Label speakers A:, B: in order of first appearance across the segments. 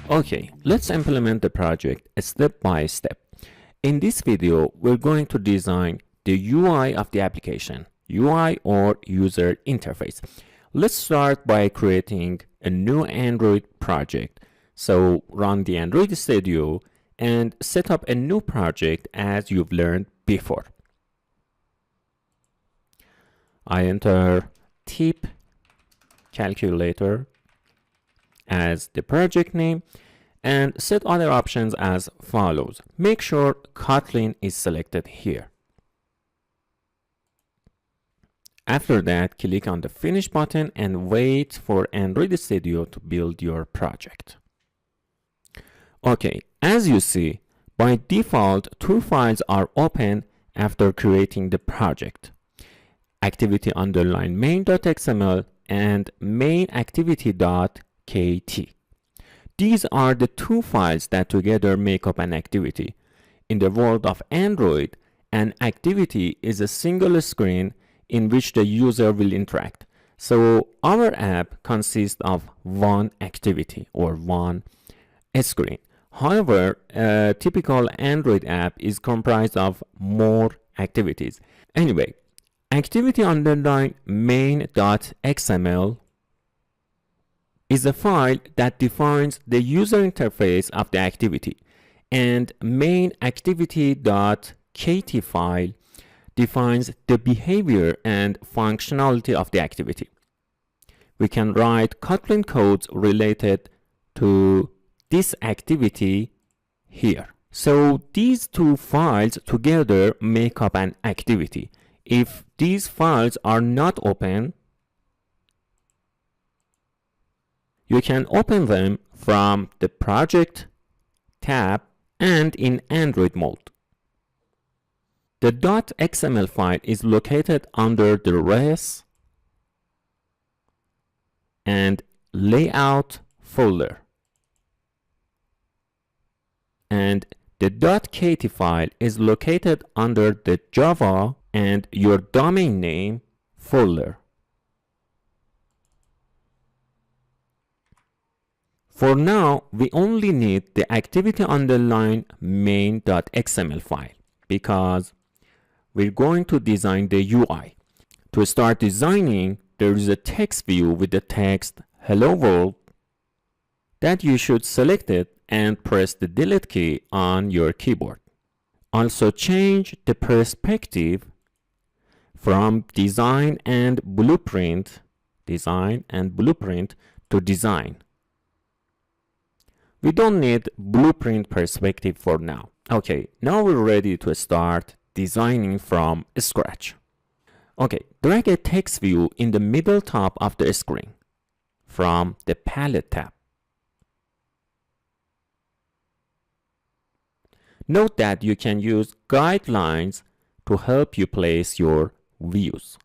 A: Okay, let's implement the project step by step. In this video, we're going to design the UI of the application, UI or user interface. Let's start by creating a new Android project. So run the Android Studio and set up a new project as you've learned before. I enter tip calculator as the project name and set other options as follows. Make sure Kotlin is selected here. After that, click on the Finish button and wait for Android Studio to build your project. Okay, as you see, by default, two files are open after creating the project. Activity_main.xml and main_activity.kt. These are the two files that together make up an activity. In the world of Android, an activity is a single screen in which the user will interact. So our app consists of one activity or one screen. However, a typical Android app is comprised of more activities. Anyway, activity_main.xml is a file that defines the user interface of the activity, and main_activity.kt file defines the behavior and functionality of the activity. We can write Kotlin codes related to this activity here. So these two files together make up an activity. If these files are not open, you can open them from the Project tab and in Android mode. The .xml file is located under the res and layout folder. And the .kt file is located under the Java and your domain name folder. For now, we only need the activity_main.xml file because we're going to design the UI. To start designing, there is a text view with the text "Hello World" that you should select it and press the delete key on your keyboard. Also change the perspective from design and blueprint to design. We don't need blueprint perspective for now. Okay, now we're ready to start designing from scratch. Okay, drag a text view in the middle top of the screen from the palette tab. Note that you can use guidelines to help you place your views.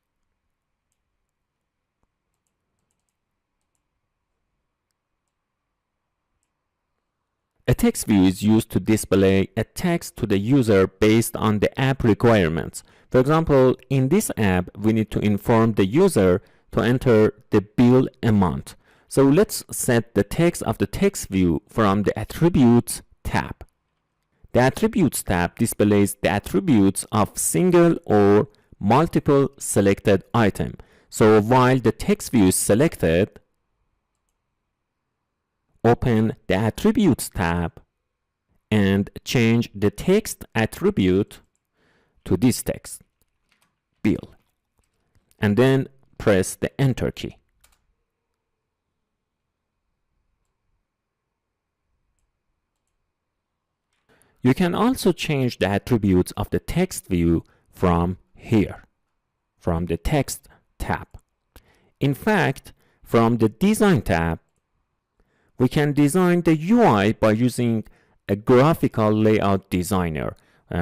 A: A text view is used to display a text to the user based on the app requirements. For example, in this app, we need to inform the user to enter the bill amount. So let's set the text of the text view from the Attributes tab. The Attributes tab displays the attributes of single or multiple selected item. So while the text view is selected, open the Attributes tab and change the text attribute to this text, bill, and then press the Enter key. You can also change the attributes of the text view from here, from the Text tab. In fact, from the Design tab, we can design the UI by using a graphical layout designer.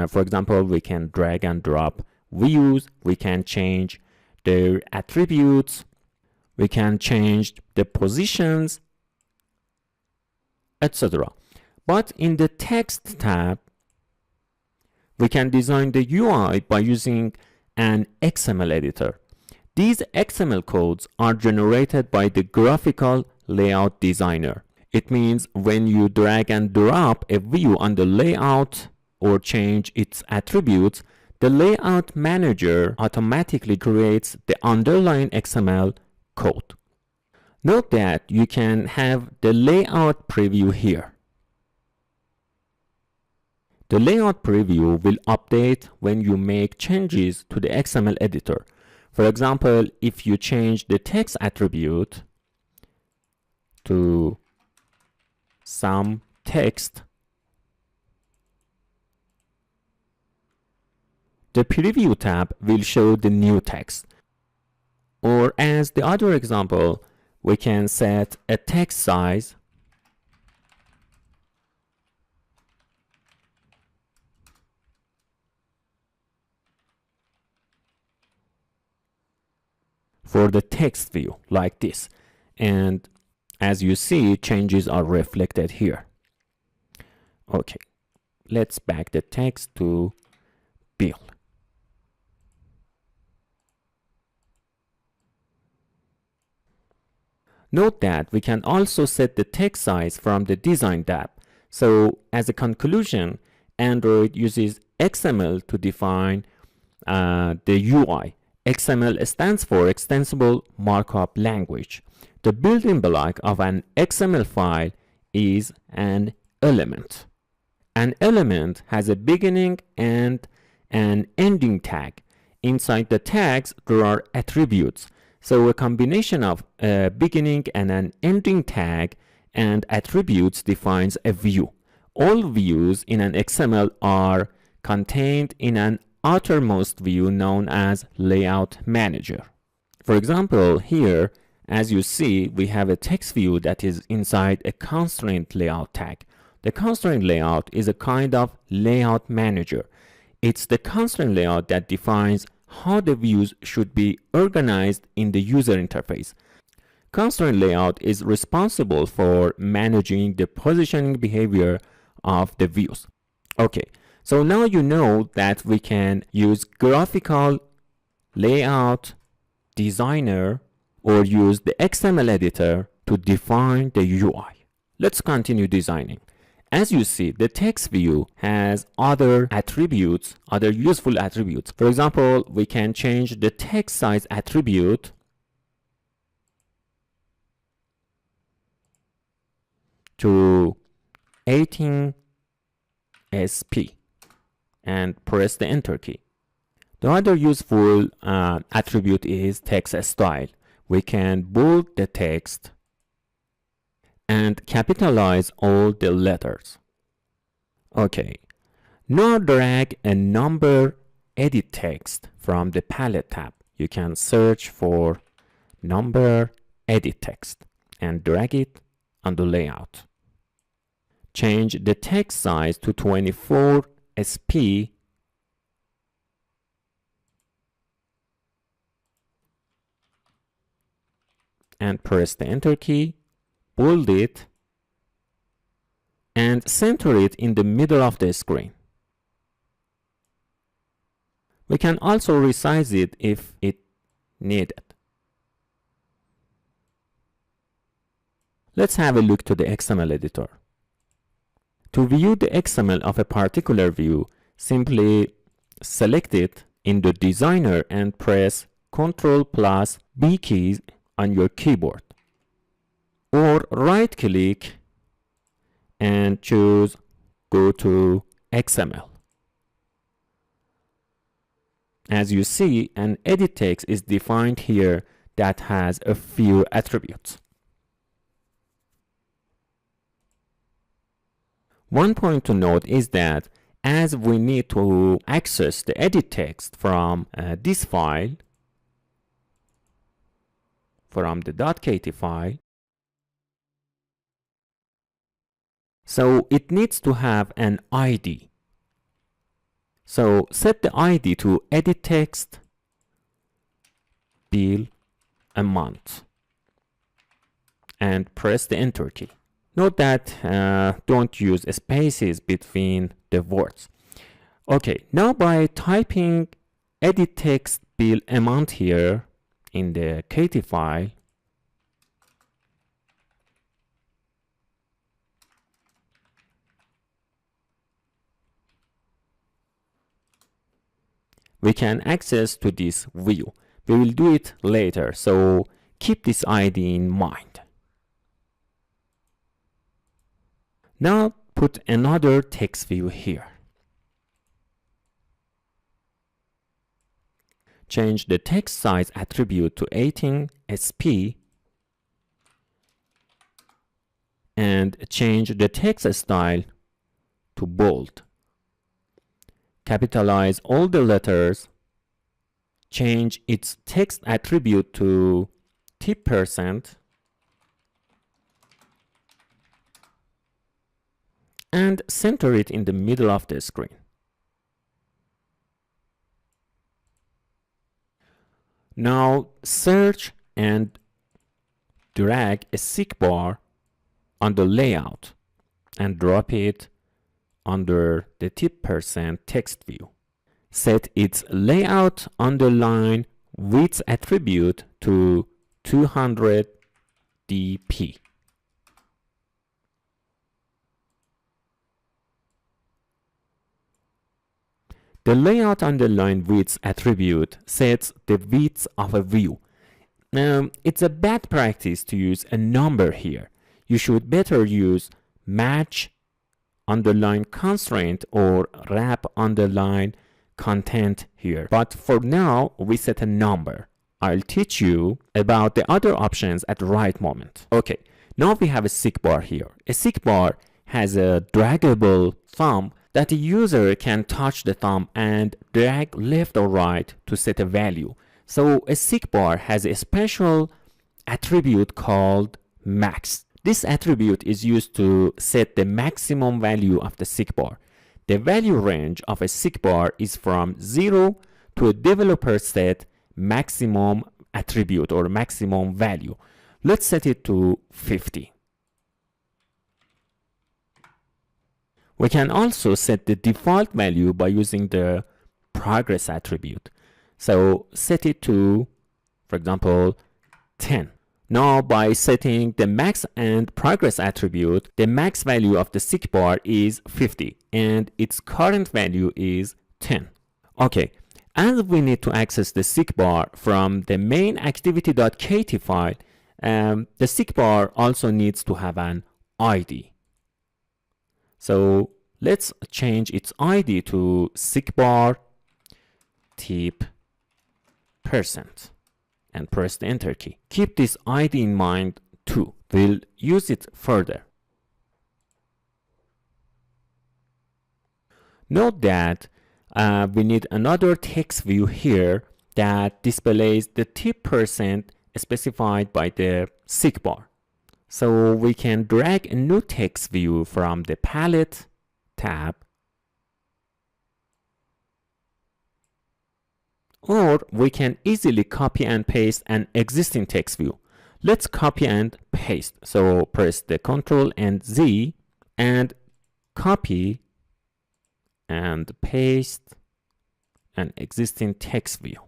A: For example, we can drag and drop views, we can change their attributes, we can change the positions, etc. But in the Text tab, we can design the UI by using an XML editor. These XML codes are generated by the graphical layout designer. It means when you drag and drop a view on the layout or change its attributes, the layout manager automatically creates the underlying XML code. Note that you can have the layout preview here. The layout preview will update when you make changes to the XML editor. For example, if you change the text attribute to some text, the preview tab will show the new text. Or as the other example, we can set a text size for the text view like this. And as you see, changes are reflected here. Okay, let's back the text to Bill. Note that we can also set the text size from the design tab. So as a conclusion, Android uses XML to define the UI. XML stands for Extensible Markup Language. The building block of an XML file is an element. An element has a beginning and an ending tag. Inside the tags, there are attributes. So a combination of a beginning and an ending tag and attributes defines a view. All views in an XML are contained in an outermost view known as Layout Manager. For example, here, as you see, we have a text view that is inside a constraint layout tag. The constraint layout is a kind of layout manager. It's the constraint layout that defines how the views should be organized in the user interface. Constraint layout is responsible for managing the positioning behavior of the views. Okay, so now you know that we can use graphical layout designer or use the XML editor to define the UI. Let's continue designing. As you see, the text view has other attributes, other useful attributes. For example, we can change the text size attribute to 18 SP and press the enter key. The other useful attribute is text style. We can bold the text and capitalize all the letters. Okay, now drag a number edit text from the palette tab. You can search for number edit text and drag it on the layout. Change the text size to 24 SP and press the enter key. Bold it and center it in the middle of the screen. We can also resize it if it needed. Let's have a look to the XML editor. To view the XML of a particular view, simply select it in the designer and press Ctrl+B keys on your keyboard. Or right-click and choose Go to XML. As you see, an edit text is defined here that has a few attributes. One point to note is that as we need to access the edit text from this file, from the .kt file, so it needs to have an ID. So set the ID to edit text bill a month and press the enter key. Note that don't use spaces between the words. Okay, now by typing edit text bill amount here in the KT file, we can access to this view. We will do it later, so keep this ID in mind. Now put another text view here. Change the text size attribute to 18 sp and change the text style to bold. Capitalize all the letters. Change its text attribute to tip %, and center it in the middle of the screen. Now search and drag a seek bar on the layout and drop it under the tip % text view. Set its layout underline width attribute to 200 dp. The layout underline width attribute sets the width of a view. Now, it's a bad practice to use a number here. You should better use match underline constraint or wrap underline content here. But for now, we set a number. I'll teach you about the other options at the right moment. Okay, now we have a seek bar here. A seek bar has a draggable thumb that the user can touch the thumb and drag left or right to set a value. So a seek bar has a special attribute called max. This attribute is used to set the maximum value of the seek bar. The value range of a seek bar is from 0 to a developer set maximum attribute or maximum value. Let's set it to 50. We can also set the default value by using the progress attribute. So set it to, for example, 10. Now by setting the max and progress attribute, the max value of the seek bar is 50 and its current value is 10. Okay, as we need to access the seek bar from the main activity.kt file, the seek bar also needs to have an ID. So let's change its ID to seek bar tip % and press the enter key. Keep this ID in mind too. We'll use it further. Note that we need another text view here that displays the tip % specified by the seek bar. So we can drag a new text view from the palette tab, or we can easily copy and paste an existing text view. Let's copy and paste. So press the Ctrl and Z and copy and paste an existing text view.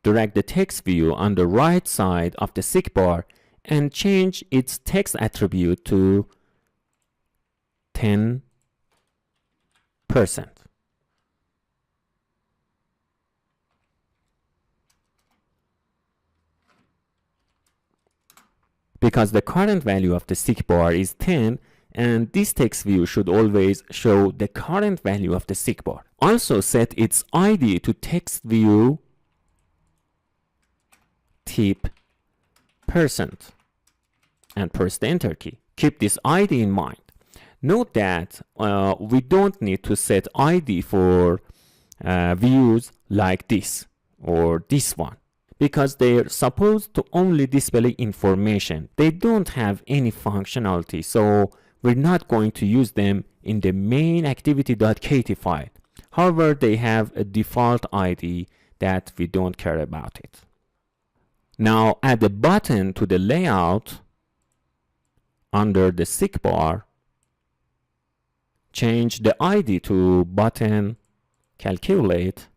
A: Drag the text view on the right side of the seek bar and change its text attribute to 10%. Because the current value of the seek bar is 10, and this text view should always show the current value of the seek bar. Also set its ID to text view tip % and press the enter key. Keep this ID in mind. Note that we don't need to set ID for views like this or this one, because they're supposed to only display information. They don't have any functionality, so we're not going to use them in the main activity.kt file. However, they have a default ID that we don't care about it. Now add a button to the layout under the seek bar. Change the ID to button calculate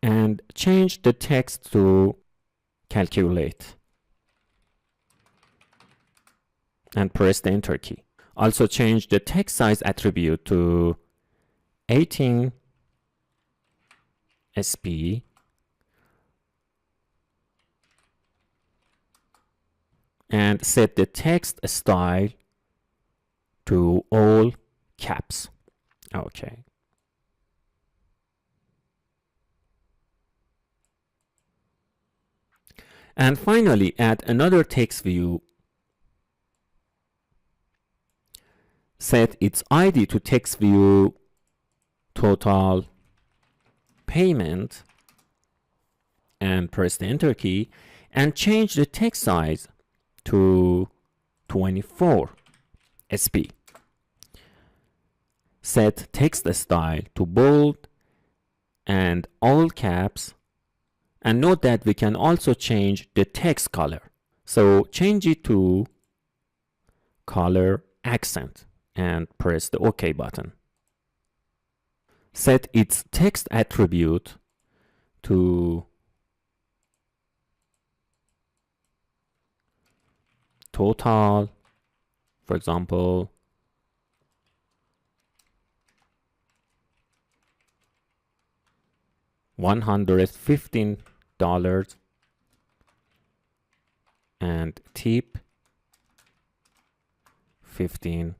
A: and change the text to calculate and press the enter key. Also change the text size attribute to 18 SP and set the text style to all caps. Okay. And finally, add another text view. Set its ID to text view total payment and press the enter key and change the text size to 24 SP. Set text style to bold and all caps, and note that we can also change the text color. So change it to color accent and press the OK button. Set its text attribute to total, for example, $115 and tip $15.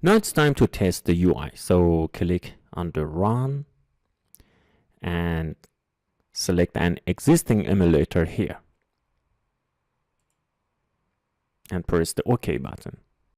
A: Now it's time to test the UI. So click on the Run and select an existing emulator here and press the OK button.